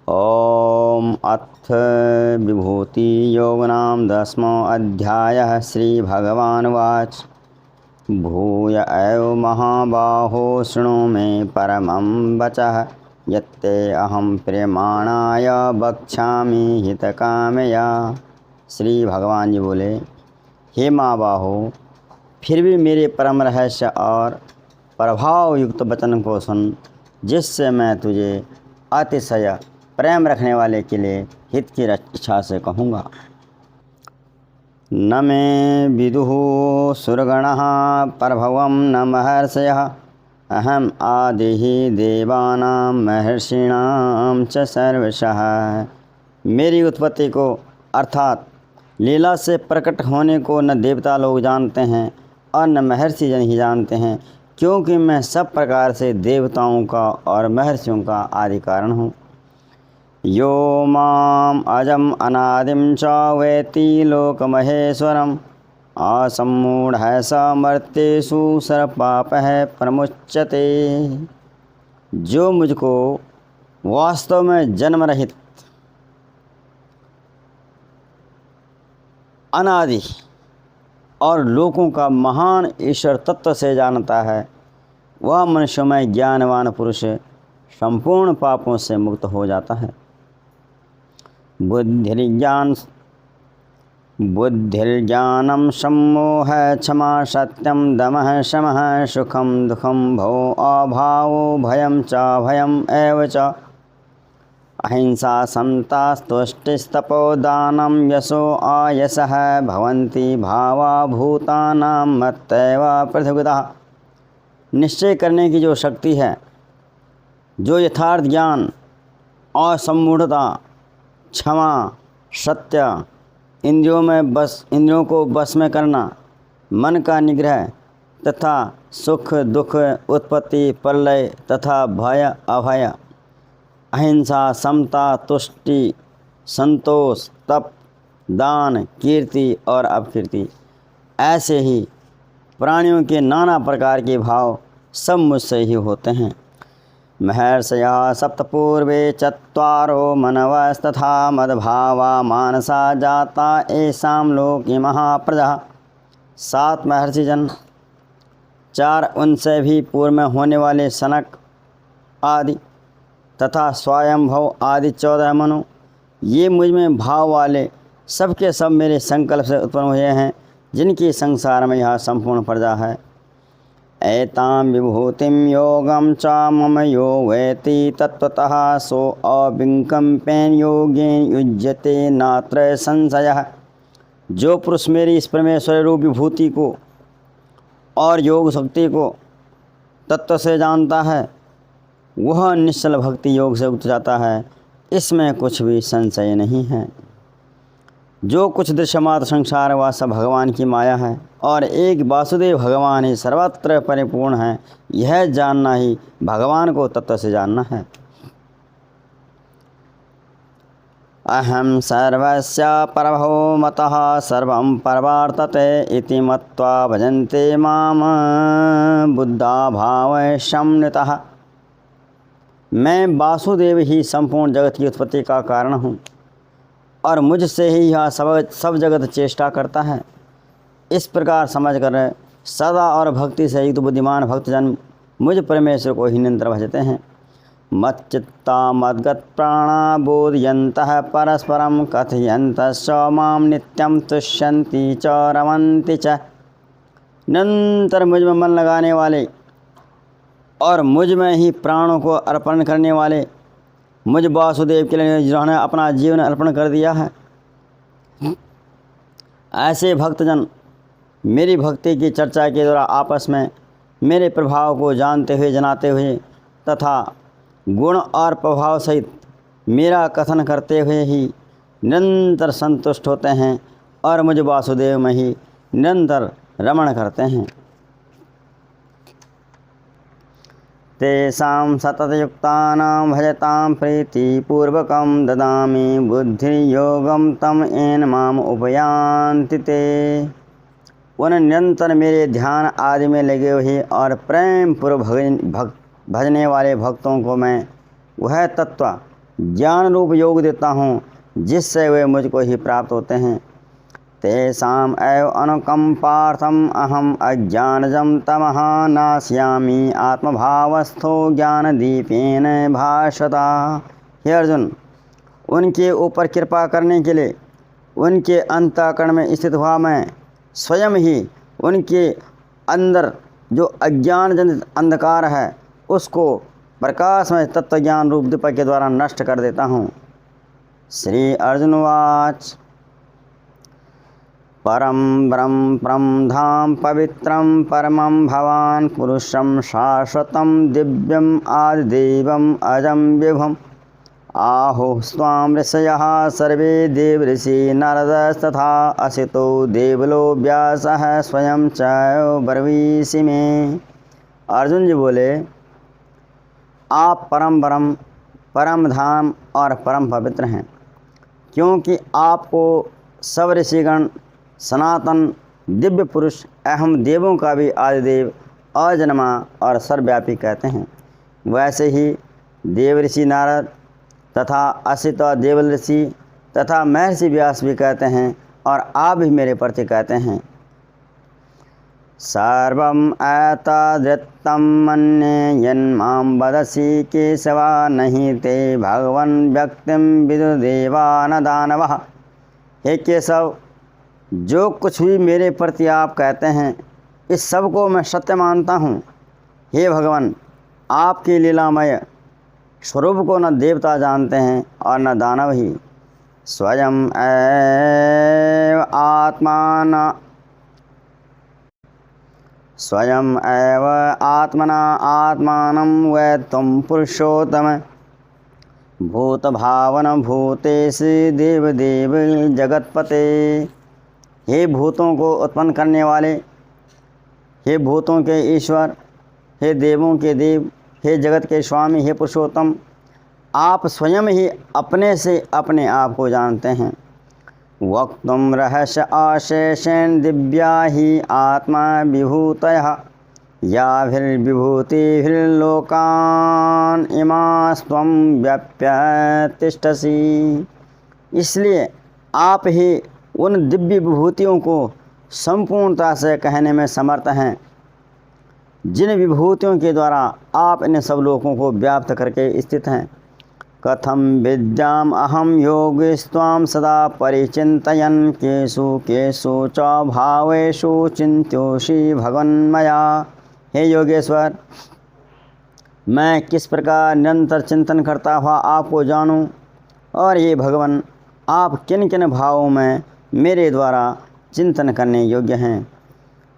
ओम अथ विभूति योग नाम 10वां अध्यायः। श्री भगवानुवाच भूय एव महाबाहो शृणु मे परमं वचः यत्ते अहं प्रियमाणाय वक्ष्यामि हितकामया। श्री भगवान जी बोले, हे महाबाहो, फिर भी मेरे परम रहस्य और प्रभाव युक्त वचन को सुन, जिससे मैं तुझे अतिशय प्रेम रखने वाले के लिए हित की इच्छा से कहूँगा। न मे विदुः सुरगणः प्रभवं न महर्षयः अहम आदिः देवानां महर्षिणां च सर्वशः। मेरी उत्पत्ति को अर्थात लीला से प्रकट होने को न देवता लोग जानते हैं और न महर्षि जन ही जानते हैं, क्योंकि मैं सब प्रकार से देवताओं का और महर्षियों का आदि कारण हूँ। यो माम अजम अनादिम च वेति लोकमहेश्वरम असम्मूढ़ स मर्त्येषु सर्वपापः प्रमुच्यते। जो मुझको वास्तव में जन्म रहित अनादि और लोकों का महान ईश्वर तत्व से जानता है, वह मनुष्य में ज्ञानवान पुरुष संपूर्ण पापों से मुक्त हो जाता है। बुद्धिर्ज्ञानम सम्मोह क्षमा सत्यम दमः शमः सुखम दुखम भवो अभावो भयम च भयम एव च अहिंसा समता तुष्टिस्तपो दानं यशो आयसः भवन्ति भावा भूतानां मत्तैव पृथुगतः। निश्चय करने की जो शक्ति है, जो यथार्थ ज्ञान, असम्मूढ़ता, क्षमा, सत्य, इंद्रियों को बस में करना, मन का निग्रह तथा सुख दुख, उत्पत्ति प्रलय तथा भय अभय, अहिंसा समता तुष्टि संतोष तप दान कीर्ति और अपकीर्ति, ऐसे ही प्राणियों के नाना प्रकार के भाव सब मुझसे ही होते हैं। महर्षयः सप्तपूर्वे चत्वारो मनवस्तथा मद्भावा मानसा जाता येषां लोके महाप्रजा। 7 महर्षि जन, 4 उनसे भी पूर्व में होने वाले सनक आदि तथा स्वयंभव आदि 14 मनु, ये मुझ में भाव वाले सबके सब मेरे संकल्प से उत्पन्न हुए हैं, जिनकी संसार में यह संपूर्ण प्रजा है। एतां विभूतिं योगं च मम यो वेत्ति तत्त्वतः सो अविकम्पेन योगेन युज्यते नात्र संशयः। जो पुरुष मेरी इस परमेश्वर रूप विभूति को और योग शक्ति को तत्व से जानता है, वह निश्चल भक्ति योग से उठ जाता है, इसमें कुछ भी संशय नहीं है। जो कुछ दृश्यमात्र संसार वह सब भगवान की माया है और एक वासुदेव भगवान ही सर्वत्र परिपूर्ण है, यह जानना ही भगवान को तत्व से जानना है। अहम सर्वस्य प्रभो मतः सर्वं परवर्तते इति मत्वा भजन्ते माम बुद्धा भाव संनितः। मैं वासुदेव ही संपूर्ण जगत की उत्पत्ति का कारण हूँ और मुझसे ही यह सब जगत चेष्टा करता है। इस प्रकार समझकर सदा और भक्ति से युक्त बुद्धिमान भक्तजन मुझ परमेश्वर को ही निरंतर भजते हैं। मच्चित्ता मद्गत प्राणा बोधयन्तः परस्परं कथयन्तश्च मां नित्यं तुष्यन्ति च रमन्ति च। निरंतर मुझ में मन लगाने वाले और मुझ में ही प्राणों को अर्पण करने वाले मुझ वासुदेव के लिए जिन्होंने अपना जीवन अर्पण कर दिया है, ऐसे भक्तजन मेरी भक्ति की चर्चा के द्वारा आपस में मेरे प्रभाव को जानते हुए जनाते हुए तथा गुण और प्रभाव सहित मेरा कथन करते हुए ही निरंतर संतुष्ट होते हैं और मुझ वासुदेव में ही निरंतर रमण करते हैं। तेषां सततयुक्तानां भजतां प्रीतिपूर्वकं ददामि बुद्धियोगं तम येन माम उपयान्ति ते। उन निरंतर मेरे ध्यान आदि में लगे हुए और प्रेम पूर्व भजने वाले भक्तों को मैं वह तत्व ज्ञान रूप योग देता हूँ जिससे वे मुझको ही प्राप्त होते हैं। तेषाम् एव अनुकंपार्थम अहम अज्ञानजं तमः नाशयामि आत्मभावस्थो ज्ञानदीपेन भास्वता। हे अर्जुन, उनके ऊपर कृपा करने के लिए उनके अंतःकरण में स्थित हुआ मैं स्वयं ही उनके अंदर जो अज्ञान जनित अंधकार है उसको प्रकाशमय तत्व ज्ञान रूप दीपक के द्वारा नष्ट कर देता हूँ। श्री अर्जुनवाच परम ब्रह्म परम धाम पवित्रम परमं भवान पुरुषं शाश्वतं दिव्यम आदिदेवम अजं विभुम् आहुः स्वां ऋषयः सर्वे देवऋषि नारदस्तथा असितो देवलो व्यासः स्वयं च ब्रवीषि मे। अर्जुन जी बोले, आप परम ब्रह्म परम धाम और परम पवित्र हैं, क्योंकि आपको सब ऋषिगण सनातन दिव्य पुरुष अहम देवों का भी आदिदेव अजन्मा और सर्वव्यापी कहते हैं। वैसे ही देव ऋषि नारद तथा असित देवल ऋषि तथा महर्षि व्यास भी कहते हैं और आप भी मेरे प्रति कहते हैं। सर्वम् एतद्वृत्तं मन्ये यन्मां वदसि केशवा नहीं ते भगवन् व्यक्तिं विदुर्देवा न दानवः। हे केशव, जो कुछ भी मेरे प्रति आप कहते हैं इस सब को मैं सत्य मानता हूँ। हे भगवान, आपकी लीलामय स्वरूप को न देवता जानते हैं और न दानव ही। स्वयं एव आत्मना आत्मानं वेत्तुं पुरुषोत्तम भूतभावन भूतेषु देवदेव जगतपते। हे भूतों को उत्पन्न करने वाले, हे भूतों के ईश्वर, हे देवों के देव, हे जगत के स्वामी, हे पुरुषोत्तम, आप स्वयं ही अपने से अपने आप को जानते हैं। वक्तुम रहस्य अशेषेण दिव्या ही आत्मा विभूतयः याभिर्विभूतिभिर्लोकान् इमास्त्वं व्याप्य तिष्ठसि। इसलिए आप ही उन दिव्य विभूतियों को संपूर्णता से कहने में समर्थ हैं जिन विभूतियों के द्वारा आप इन सब लोगों को व्याप्त करके स्थित हैं। कथम विद्याम अहम योगिस्त्वां सदा परिचिन्तयन् केषु केषु च भावेषु चिन्त्योषि भगवन्मया। हे योगेश्वर, मैं किस प्रकार निरंतर चिंतन करता हुआ आपको जानूं, और ये भगवान आप किन किन भावों में मेरे द्वारा चिंतन करने योग्य हैं।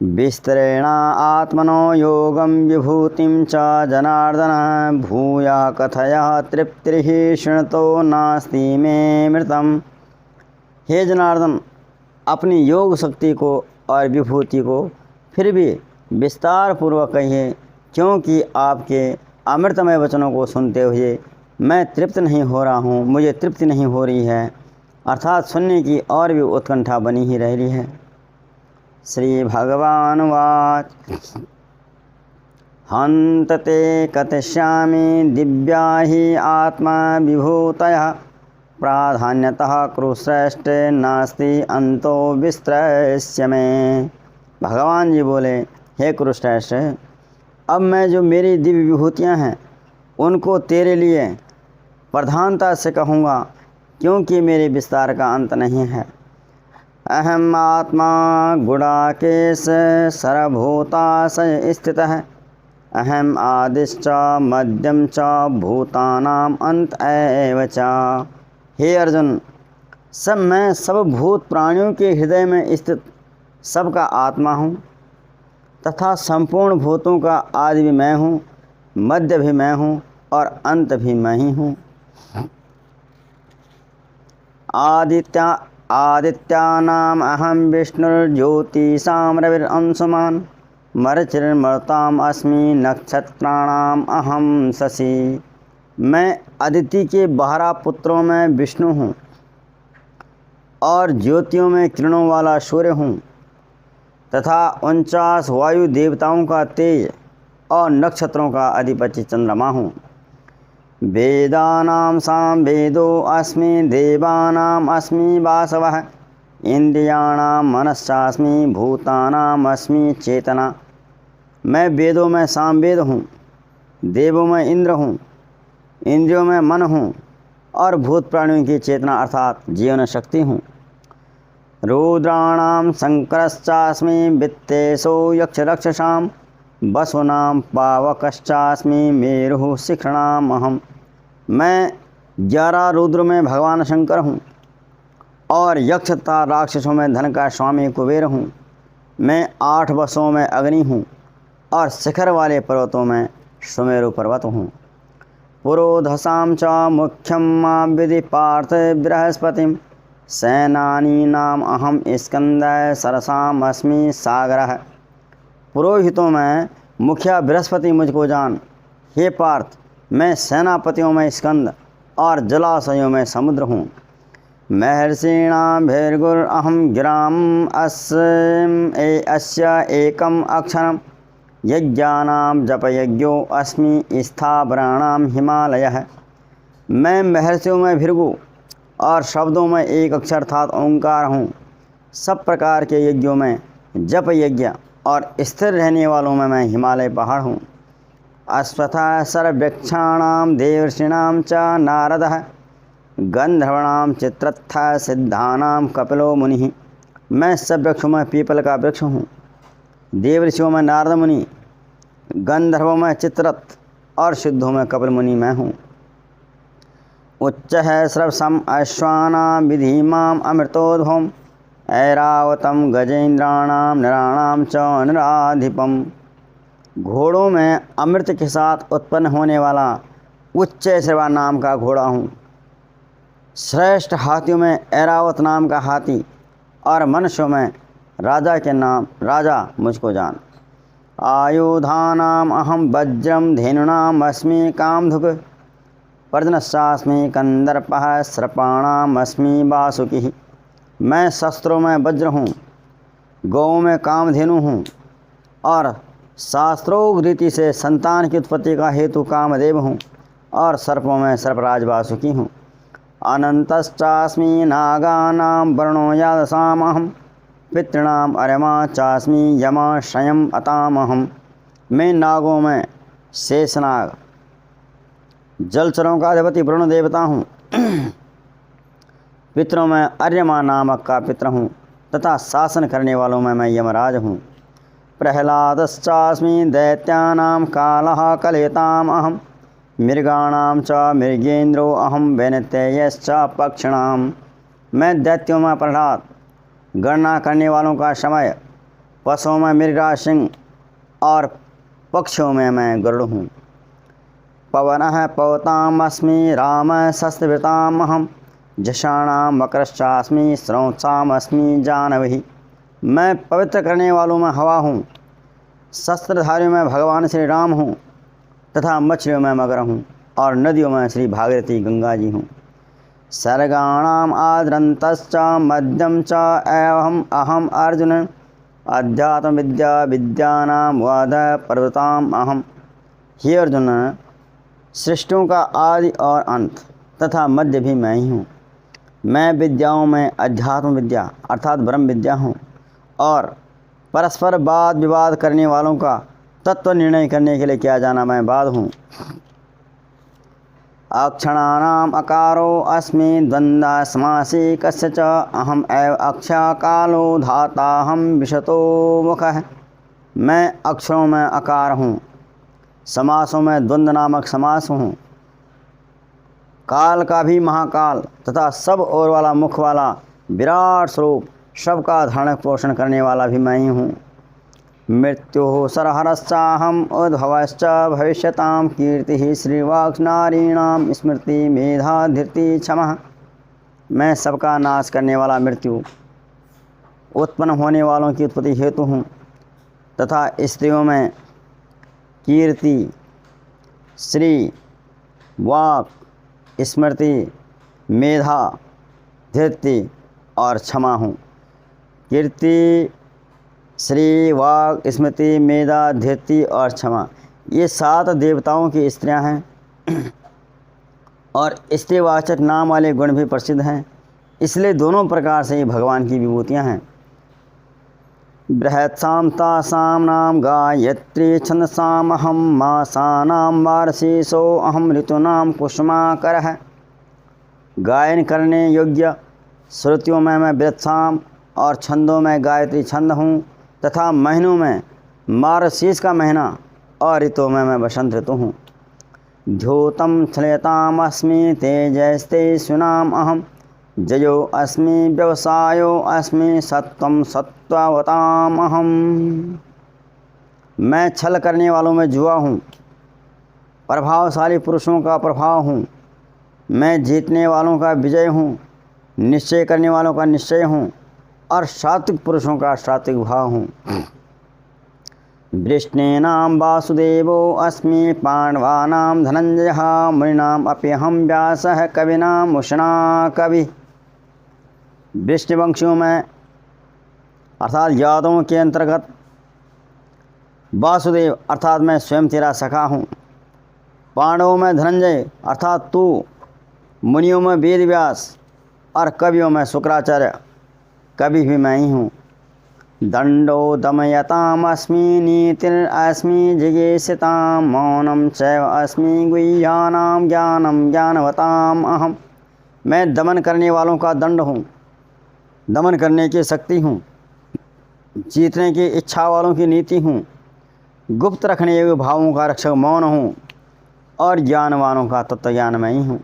विस्तरेण आत्मनो योगम विभूतिं च जनार्दन भूया कथया तृप्तिः शृणुतो नास्ति मे मृतम्। हे जनार्दन, अपनी योग शक्ति को और विभूति को फिर भी विस्तार पूर्वक कहिए, क्योंकि आपके अमृतमय वचनों को सुनते हुए मैं तृप्त नहीं हो रहा हूँ, मुझे तृप्ति नहीं हो रही है, अर्थात सुनने की और भी उत्कंठा बनी ही रह रही है। श्री भगवान वाच हन्त ते कथयिष्यामि दिव्या हि आत्मा विभूतयः प्राधान्यतः कुरुश्रेष्ठे नास्ति अंतो विस्तरस्य मे। भगवान जी बोले, हे कुरुश्रेष्ठ, अब मैं जो मेरी दिव्य विभूतियाँ हैं उनको तेरे लिए प्रधानता से कहूँगा, क्योंकि मेरे विस्तार का अंत नहीं है। अहम आत्मा गुणाकेश सर्वभूताशय स्थितः अहम आदिश्च मध्यम च भूतानाम अंत एव च। हे अर्जुन, मैं सब भूत प्राणियों के हृदय में स्थित सबका आत्मा हूँ तथा संपूर्ण भूतों का आदि भी मैं हूँ, मध्य भी मैं हूँ और अंत भी मैं ही हूँ। आदित्यानाम अहम विष्णुर्ज्योतिषां रविरंशुमान् मरीचिर्मरुताम् अस्मि नक्षत्राणाम अहम शशि। मैं अदिति के 12 पुत्रों में विष्णु हूँ और ज्योतियों में किरणों वाला सूर्य हूँ तथा 49 वायु देवताओं का तेज और नक्षत्रों का अधिपति चंद्रमा हूँ। वेदानां सामवेदो अस्मि देवानाम् अस्मि वासवः इंद्रियाणां मनश्चास्मि भूतानाम् अस्मि चेतना। मैं वेदों में सामवेद हूँ, देवों में इंद्र हूँ, इंद्रियों में मन हूँ और भूत प्राणियों की चेतना अर्थात जीवन शक्ति हूँ। रुद्राणां शंकरश्चास्मि वित्तेशो यक्षरक्षसां वसुनां पावकश्चास्मि मेरुः शिखराणाम् अहम्। मैं 11 रुद्र में भगवान शंकर हूँ और यक्ष तथा राक्षसों में धन का स्वामी कुबेर हूँ। मैं 8 वसों में अग्नि हूँ और शिखर वाले पर्वतों में सुमेरु पर्वत हूँ। पुरोधसां च मुख्यं मां विधि पार्थ बृहस्पतिं सेनानीनाम अहम स्कंदः सरसाम अस्मि सागरः। पुरोहितों में मुखिया बृहस्पति मुझको जान। हे पार्थ, मैं सेनापतियों में स्कंद और जलाशयों में समुद्र हूँ। महर्षिणां भैर्गुर अहम गिराम अस्य एकम अक्षरम यज्ञानां जपयज्ञो अस्मि स्थावराणां हिमालयः। मैं महर्षियों में भृगु और शब्दों में एक अक्षर अर्थात ओंकार हूँ। सब प्रकार के यज्ञों में जप यज्ञ और स्थिर रहने वालों में मैं हिमालय पहाड़ हूँ। अश्वत्थः सर्ववृक्षाणां देवर्षीणां च नारदः गंधर्वाणां चित्ररथः सिद्धानां कपिलो मुनिः। मैं सब वृक्षों में पीपल का वृक्ष हूँ, देवर्षियों में नारद मुनि, गंधर्वों में चित्ररथ और सिद्धों में कपिल मुनि मैं हूँ। उच्चः स्रवसम् अश्वानां विधीमाम् अमृतोद्भवम् ऐरावतं गजेन्द्राणां नराणां च नराधिपम्। घोड़ों में अमृत के साथ उत्पन्न होने वाला उच्च श्रवा नाम का घोड़ा हूँ। श्रेष्ठ हाथियों में ऐरावत नाम का हाथी और मनुष्यों में राजा के नाम राजा मुझको जान। आयुधानाम अहम वज्रम धेनुनाम अस्मि कामधुक पर्जनश्चास्मि कंदर्पः सर्पाणाम अस्मि वासुकिः। मैं शस्त्रों में वज्र हूँ, गौओं में कामधेनु हूँ और शास्त्रोक्त रीति से संतान की उत्पत्ति का हेतु कामदेव हूँ और सर्पों में सर्पराज वासुकी हूँ। अनंतश्चास्मि नागानां वर्णो यादसामहं पितॄणाम् अर्यमा चास्मि यमा शयम् अतामहम्। मैं नागों में शेषनाग, जलचरों का अधिपति वरुण देवता हूँ। पितरों में अर्यमा नामक का पितर हूँ तथा शासन करने वालों में मैं यमराज हूँ। प्रह्लादश्चास्मि दैत्यानां कालः कलयताम् अहम् मृगाणां च मृगेन्द्रो अहम वैनतेयश्च पक्षिणाम। मैं दैत्यों में प्रह्लाद, गणना करने वालों का समय, पशुओं में मृगराज सिंह और पक्षियों में मैं गरुड़ हूँ। पवनः पवताम् अस्मि रामः शस्त्रभृताम् अहम् झषाणां मकरश्चास्मि स्रौंसाम् अस्मि जानवि। मैं पवित्र करने वालों में हवा हूँ, शस्त्रधारियों में भगवान श्री राम हूँ तथा मछलियों में मगर हूँ और नदियों में श्री भागीरथी गंगा जी हूँ। सर्गाणाम आद्रंतश्च मध्यम च एवं अहम अर्जुन अध्यात्म विद्या विद्यानाम वाद पर्वताम अहम। हे अर्जुन, सृष्टियों का आदि और अंत तथा मध्य भी मैं ही हूँ। मैं विद्याओं में अध्यात्म विद्या अर्थात ब्रह्म विद्या हूँ और परस्पर वाद विवाद करने वालों का तत्व निर्णय करने के लिए किया जाना मैं बाद हूँ। अक्षराणाम अकारो अस्मि द्वंद्व समासी कस्य च अहम एव अक्षा कालो धाता हम विशतो मुखः। मैं अक्षरों में अकार हूँ, समासों में द्वंद्व नामक समास हूँ, काल का भी महाकाल तथा सब ओर वाला मुख वाला विराट स्वरूप सबका धारण पोषण करने वाला भी मैं ही हूँ। मृत्यु सरहरश्चाहम उद्भवश्च भविष्यतां कीर्तिः श्रीवाक् नारीणां स्मृति मेधा धीर्ति क्षमा। मैं सबका नाश करने वाला मृत्यु, उत्पन्न होने वालों की उत्पत्ति हेतु हूँ तथा स्त्रियों में कीर्ति, श्री, वाक, स्मृति, मेधा, धीर्ति और क्षमा हूँ। कीर्ति, श्री, वाक, स्मृति, मेधा, धीर्ति और क्षमा ये 7 देवताओं की स्त्रियां हैं। और स्त्रीवाचक नाम वाले गुण भी प्रसिद्ध हैं, इसलिए दोनों प्रकार से ये भगवान की विभूतियाँ हैं। बृहत्सां तासां नाम गायत्री छंदसामहं मासानां वारसीसो अहम ऋतूनां कुसुमाकरः। गायन करने योग्य श्रुतियों में मैं बृहत्साम और छंदों में गायत्री छंद हूँ, तथा महीनों में मार्गशीर्ष का महीना और ऋतुओं में मैं वसंत ऋतु हूँ। द्योतं श्लेताम अस्मि तेजस्ते सुनाम अहम जयो अस्मि व्यवसायो अस्मि सत्वं सत्ववताम अहम। मैं छल करने वालों में जुआ हूँ, प्रभावशाली पुरुषों का प्रभाव हूँ, मैं जीतने वालों का विजय हूँ, निश्चय करने वालों का निश्चय हूँ और सात्विक पुरुषों का सात्विक भाव हूँ। वृष्णीनां वासुदेवो अस्मि पांडवानां धनंजयः मुनीनां अप्यहं व्यासः कवीनां उष्णा कवि। वृष्णिवंशियों में अर्थात यादवों के अंतर्गत वासुदेव अर्थात मैं स्वयं तेरा सखा हूँ, पांडवों में धनंजय अर्थात तू, मुनियों में वेद व्यास और कवियों में शुक्राचार्य, कवि भी मैं ही हूँ। दंडो दमयताम अस्मि नीतिरस्मि जिगीषितां मौनं चैव अस्मि गुह्यानां ज्ञानं ज्ञानवताम अहम। मैं दमन करने वालों का दंड हूँ, दमन करने की शक्ति हूँ, जीतने की इच्छा वालों की नीति हूँ, गुप्त रखने योग्य भावों का रक्षक मौन हूँ और ज्ञानवानों का तत्वज्ञान मैं ही हूँ।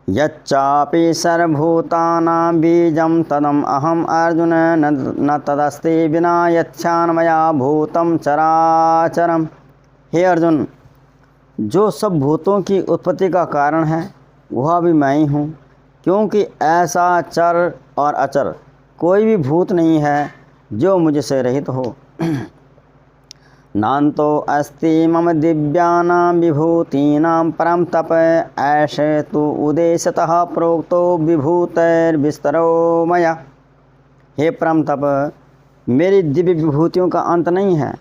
यच्चापि सर्वभूतानां बीजं तदम अहम अर्जुन न तदस्ति विना यच्छान मया भूतं चराचरम। हे अर्जुन, जो सब भूतों की उत्पत्ति का कारण है वह भी मैं ही हूँ, क्योंकि ऐसा चर और अचर कोई भी भूत नहीं है जो मुझसे रहित हो। नान्तो अस्ति मम दिव्यानां विभूतीनां परम तप ऐशे तु उदेशतः प्रोक्तो विभूतैर्विस्तरो मया। हे परम तप, मेरी दिव्य विभूतियों का अंत नहीं है।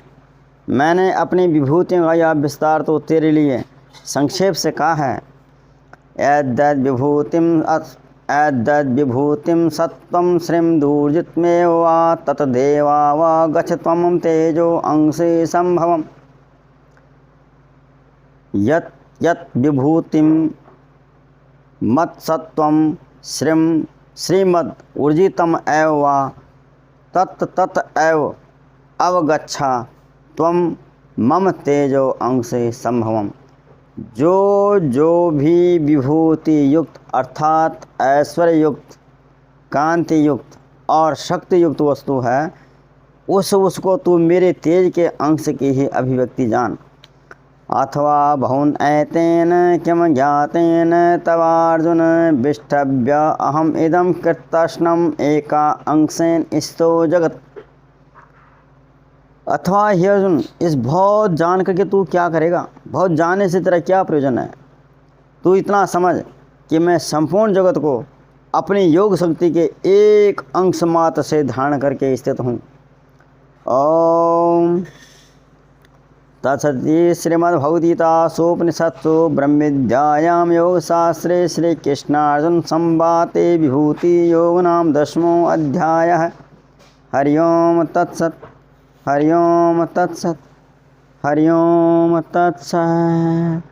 मैंने अपनी विभूतियों का यह विस्तार तो तेरे लिए संक्षेप से कहा है। एतद्विभूतिं सत्वं श्रीं दूर्जितमेव वा ततदेवा वा गच्छ त्वं तेजो अंशे संभवम्। यत् यत् विभूतिं मत्सत्वं श्रीमद् ऊर्जितम् एव वा तत् तत् एव अवगच्छ त्वं मम तेजो अंशे संभवम्। जो भी विभूति युक्त अर्थात ऐश्वर्य युक्त, कांति युक्त और शक्ति युक्त वस्तु है, उसको तू मेरे तेज के अंश की ही अभिव्यक्ति जान। अथवा बहुन एतेन किम ज्ञातेन तवार्जुन विष्टभ्य अहम इदम कृतस्नम एका अंशेन स्तो जगत। अथवा हे अर्जुन, इस बहुत जान करके तू क्या करेगा? बहुत जानने से तेरा क्या प्रयोजन है? तू इतना समझ कि मैं संपूर्ण जगत को अपनी योग शक्ति के एक अंश मात्र से धारण करके स्थित हूँ। ओम तत्सत् श्रीमद्भगवद्गीतासूपनिषत्सु ब्रह्मविद्यायां योगशास्त्रे श्रीकृष्णार्जुन संवादे विभूति योग नाम 10वां अध्यायः। हरि ओम तत्सत्, हरि ओम तत्सत्, हरि ओम तत्सत्।